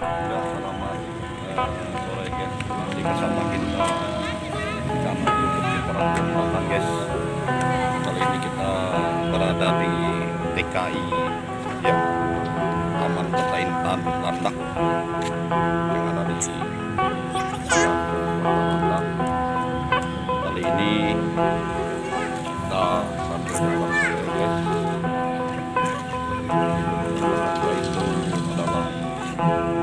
Ya, selamat sore guys. Masih bersama kita channel YouTube Kiprah Bahan guys. Kali ini kita berada di TKI ya, Taman Kota Intan Landak yang ada di Kota Landak. Kali ini kita sambil jalan guys. Itu adalah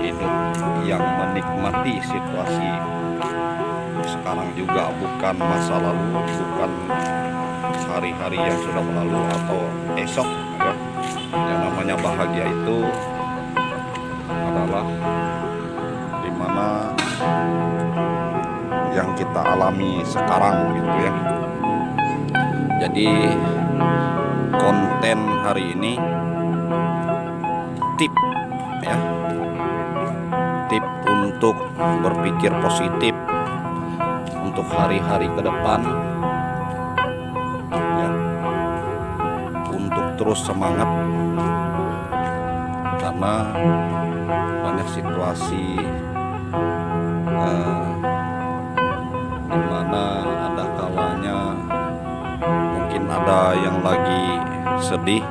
hidup yang menikmati situasi sekarang juga, bukan masa lalu, bukan hari-hari yang sudah berlalu atau esok ya. Yang namanya bahagia itu adalah dimana yang kita alami sekarang gitu ya. Jadi konten hari ini tip ya, tip untuk berpikir positif untuk hari-hari ke depan ya, untuk terus semangat karena banyak situasi di mana ada kalanya mungkin ada yang lagi sedih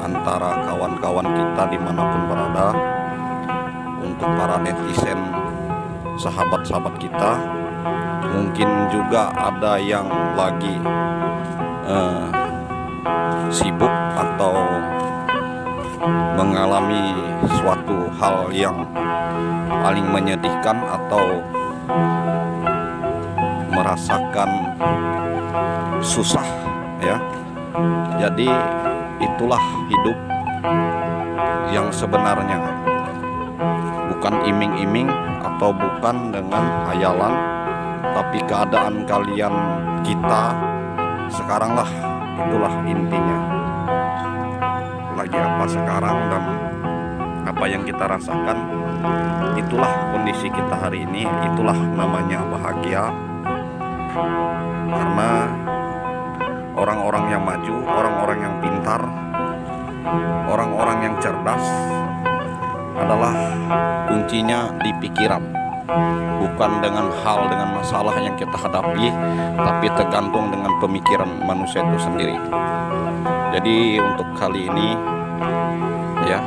antara kawan-kawan kita dimanapun berada. Untuk para netizen, sahabat-sahabat kita, mungkin juga ada yang lagi sibuk atau mengalami suatu hal yang paling menyedihkan atau merasakan susah ya. Jadi itulah hidup yang sebenarnya, bukan iming-iming atau bukan dengan hayalan, tapi keadaan kalian kita sekarang lah, itulah intinya. Lagi apa sekarang dan apa yang kita rasakan, itulah kondisi kita hari ini, itulah namanya bahagia. Karena orang-orang yang maju, orang-orang yang pintar, orang-orang yang cerdas adalah kuncinya di pikiran, bukan dengan hal, dengan masalah yang kita hadapi, tapi tergantung dengan pemikiran manusia itu sendiri. Jadi untuk kali ini ya,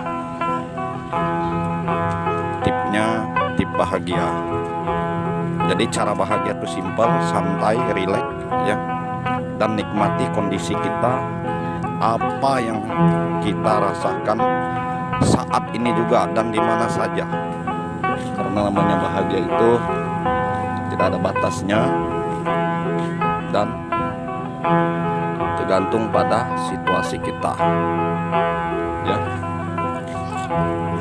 tipnya tip bahagia. Jadi cara bahagia itu simpel, santai, rileks ya, dan nikmati kondisi kita, apa yang kita rasakan saat ini juga dan di mana saja. Karena namanya bahagia itu tidak ada batasnya dan tergantung pada situasi kita ya.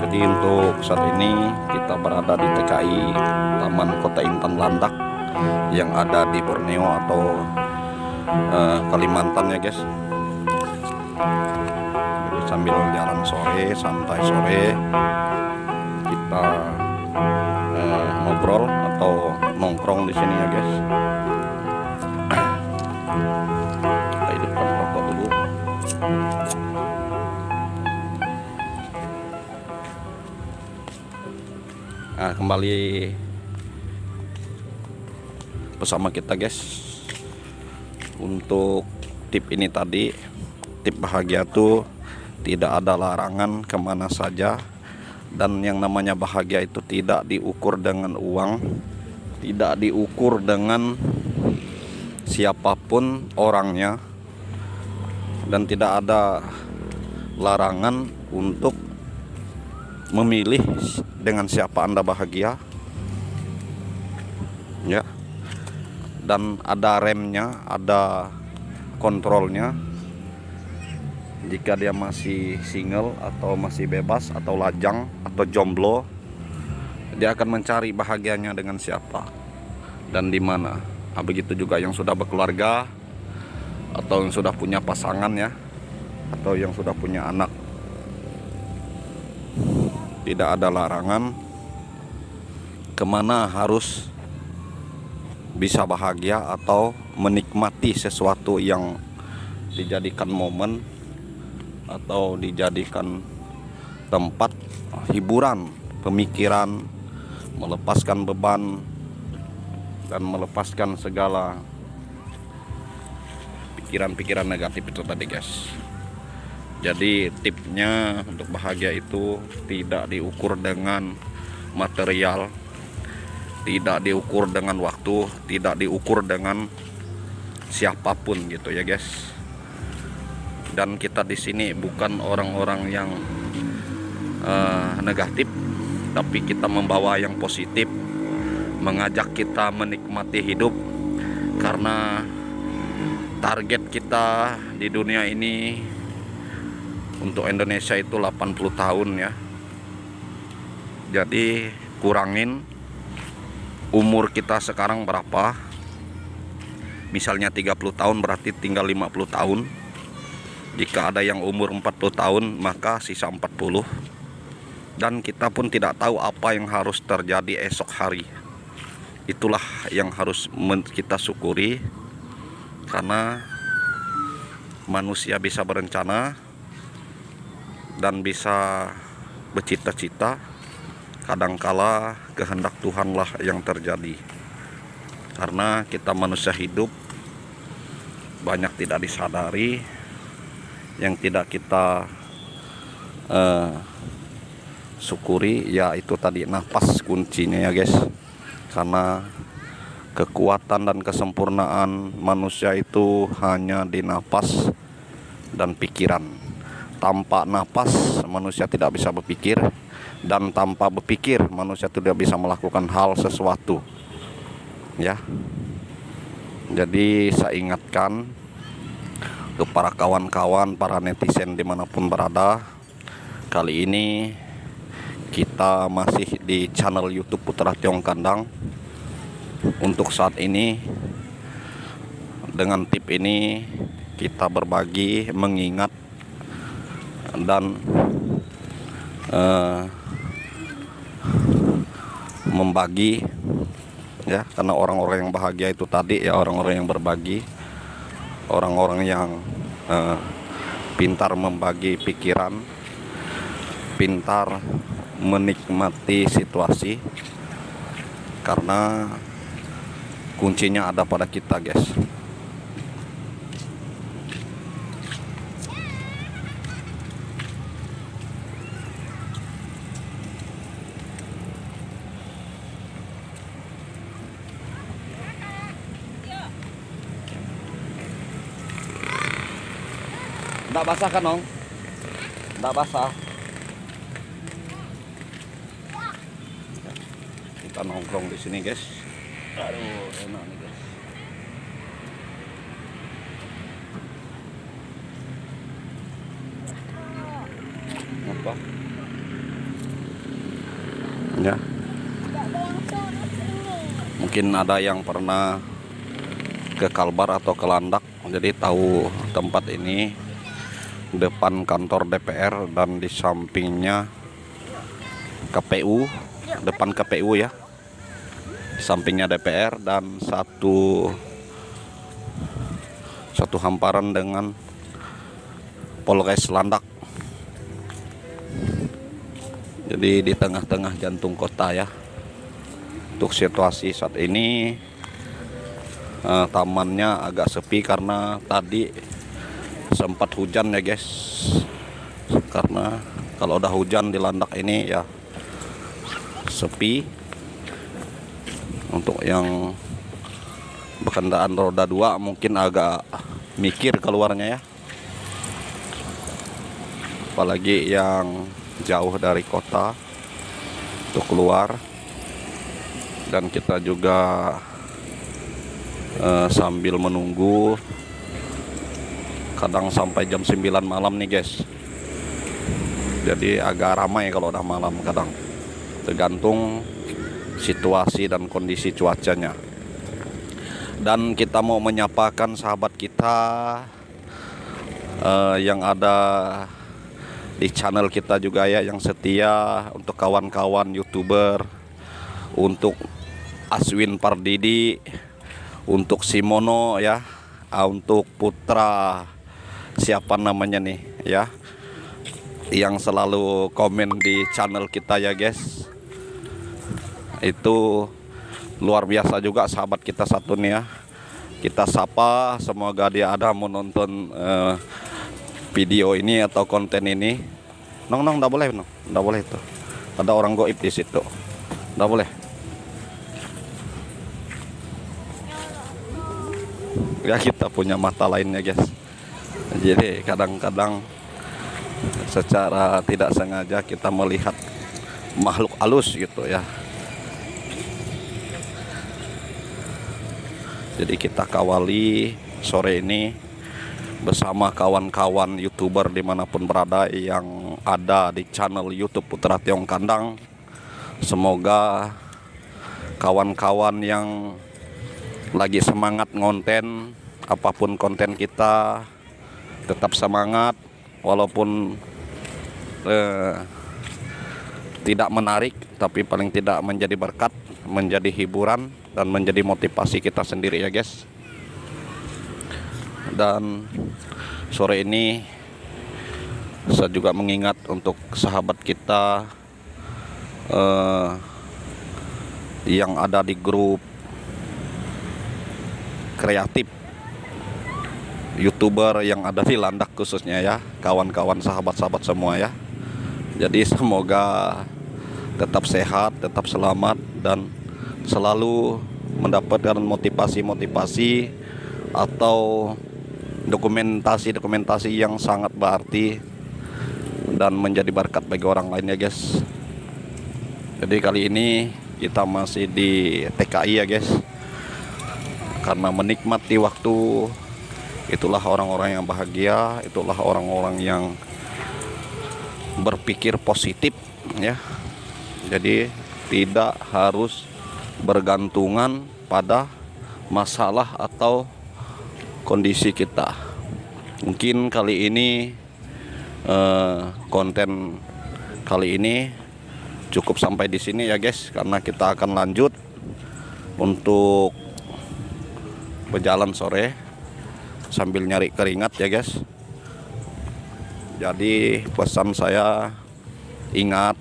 Jadi untuk saat ini kita berada di TKI Taman Kota Intan Landak yang ada di Borneo atau Kalimantan ya guys. Jadi sambil jalan sore, santai sore, kita ngobrol atau nongkrong di sini ya guys. Kita hidupkan rokok dulu. Nah, kembali bersama kita guys. Untuk tip ini tadi, tip bahagia tuh tidak ada larangan, kemana saja. Dan yang namanya bahagia itu tidak diukur dengan uang, tidak diukur dengan siapapun orangnya, dan tidak ada larangan untuk memilih dengan siapa Anda bahagia ya. Dan ada remnya, ada kontrolnya. Jika dia masih single atau masih bebas atau lajang atau jomblo, dia akan mencari bahagianya dengan siapa dan di mana. Nah, begitu juga yang sudah berkeluarga atau yang sudah punya pasangan ya, atau yang sudah punya anak. Tidak ada larangan kemana harus bisa bahagia atau menikmati sesuatu yang dijadikan momen atau dijadikan tempat hiburan, pemikiran, melepaskan beban dan melepaskan segala pikiran-pikiran negatif itu tadi guys. Jadi tipsnya untuk bahagia itu tidak diukur dengan material, tidak diukur dengan waktu, tidak diukur dengan siapapun gitu ya guys. Dan kita di sini bukan orang-orang yang negatif, tapi kita membawa yang positif, mengajak kita menikmati hidup, karena target kita di dunia ini untuk Indonesia itu 80 tahun ya. Jadi kurangin umur kita sekarang berapa. Misalnya 30 tahun berarti tinggal 50 tahun. Jika ada yang umur 40 tahun maka sisa 40. Dan kita pun tidak tahu apa yang harus terjadi esok hari. Itulah yang harus kita syukuri, karena manusia bisa berencana dan bisa bercita-cita. Kadangkala kehendak Tuhanlah yang terjadi, karena kita manusia hidup banyak tidak disadari. Yang tidak kita syukuri ya itu tadi nafas kuncinya ya guys. Karena kekuatan dan kesempurnaan manusia itu hanya di nafas dan pikiran. Tanpa nafas manusia tidak bisa berpikir, dan tanpa berpikir manusia tidak bisa melakukan hal sesuatu ya. Jadi saya ingatkan untuk para kawan-kawan, para netizen dimanapun berada, kali ini kita masih di channel YouTube Putra Tiong Kandang. Untuk saat ini dengan tip ini kita berbagi, mengingat dan membagi ya, karena orang-orang yang bahagia itu tadi ya orang-orang yang berbagi, orang-orang yang pintar membagi pikiran, pintar menikmati situasi, karena kuncinya ada pada kita guys. Nggak basah kan Nong? Nggak basah. Kita nongkrong di sini guys. Aduh, enak nih guys. Apa? Ya. Mungkin ada yang pernah ke Kalbar atau ke Landak, jadi tahu tempat ini. Depan kantor DPR dan di sampingnya KPU, depan KPU ya, di sampingnya DPR, dan satu hamparan dengan Polres Landak. Jadi di tengah-tengah jantung kota ya. Untuk situasi saat ini tamannya agak sepi karena tadi sempat hujan ya guys. Karena kalau udah hujan di Landak ini ya sepi. Untuk yang berkendaraan roda 2 mungkin agak mikir keluarnya ya, apalagi yang jauh dari kota untuk keluar. Dan kita juga sambil menunggu, kadang sampai jam 9 malam nih guys. Jadi agak ramai kalau udah malam, kadang tergantung situasi dan kondisi cuacanya. Dan kita mau menyapakan sahabat kita yang ada di channel kita juga ya, yang setia, untuk kawan-kawan YouTuber, untuk Aswin Pardidi, untuk Simono ya, untuk Putra siapa namanya nih ya, yang selalu komen di channel kita ya guys. Itu luar biasa juga sahabat kita satu nih ya. Kita sapa, semoga dia ada menonton video ini atau konten ini. Nong nggak boleh, nggak boleh itu. Ada orang goib di situ, nggak boleh. Ya kita punya mata lainnya guys. Jadi kadang-kadang secara tidak sengaja kita melihat makhluk halus gitu ya. Jadi kita kawali sore ini bersama kawan-kawan YouTuber dimanapun berada yang ada di channel YouTube Putra Tiong Kandang. Semoga kawan-kawan yang lagi semangat ngonten, apapun konten kita, tetap semangat walaupun tidak menarik, tapi paling tidak menjadi berkat, menjadi hiburan, dan menjadi motivasi kita sendiri ya guys. Dan sore ini saya juga mengingat untuk sahabat kita yang ada di grup kreatif YouTuber yang ada di Landak khususnya ya, kawan-kawan sahabat-sahabat semua ya. Jadi semoga tetap sehat, tetap selamat, dan selalu mendapatkan motivasi-motivasi atau dokumentasi-dokumentasi yang sangat berarti dan menjadi berkat bagi orang lain ya guys. Jadi kali ini kita masih di TKI ya guys, karena menikmati waktu. Itulah orang-orang yang bahagia, itulah orang-orang yang berpikir positif ya. Jadi tidak harus bergantungan pada masalah atau kondisi kita. Mungkin kali ini konten kali ini cukup sampai di sini ya guys, karena kita akan lanjut untuk berjalan sore sambil nyari keringat ya guys. Jadi pesan saya, ingat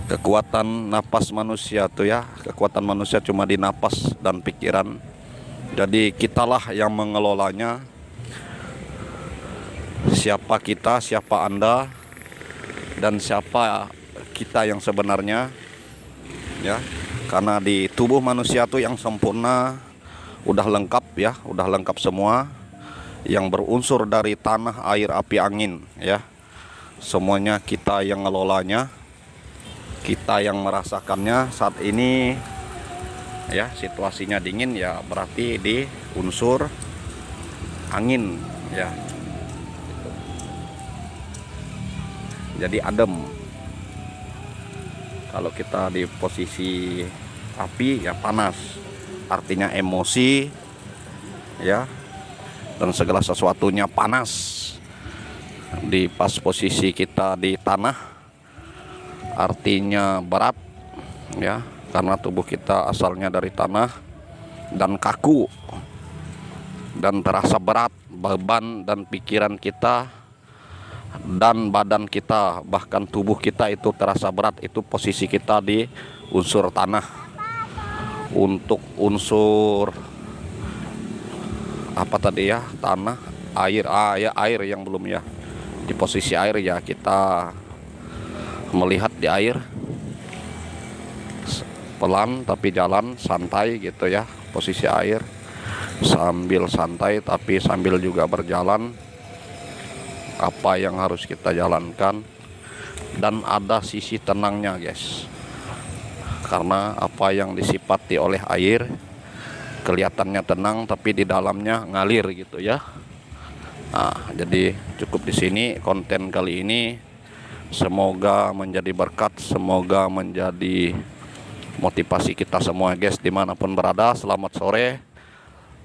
kekuatan napas manusia tuh ya, kekuatan manusia cuma di napas dan pikiran. Jadi kitalah yang mengelolanya. Siapa kita, siapa Anda, dan siapa kita yang sebenarnya ya. Karena di tubuh manusia tuh yang sempurna udah lengkap ya, udah lengkap semua yang berunsur dari tanah, air, api, angin ya. Semuanya kita yang ngelolanya, kita yang merasakannya. Saat ini ya situasinya dingin ya, berarti di unsur angin ya. Jadi adem. Kalau kita di posisi api ya panas, artinya emosi ya, dan segala sesuatunya panas. Di pas posisi kita di tanah, artinya berat ya, karena tubuh kita asalnya dari tanah dan kaku dan terasa berat. Beban dan pikiran kita dan badan kita, bahkan tubuh kita itu terasa berat. Itu posisi kita di unsur tanah. Untuk unsur apa tadi ya, tanah, air, ya air yang belum ya. Di posisi air ya, kita melihat di air pelan tapi jalan santai gitu ya. Posisi air sambil santai tapi sambil juga berjalan apa yang harus kita jalankan, dan ada sisi tenangnya guys. Karena apa yang disifati oleh air kelihatannya tenang tapi di dalamnya ngalir gitu ya. Nah, jadi cukup di sini konten kali ini. Semoga menjadi berkat, semoga menjadi motivasi kita semua guys dimanapun berada. Selamat sore.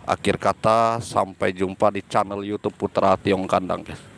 Akhir kata, sampai jumpa di channel YouTube Putra Tiong Kandang guys.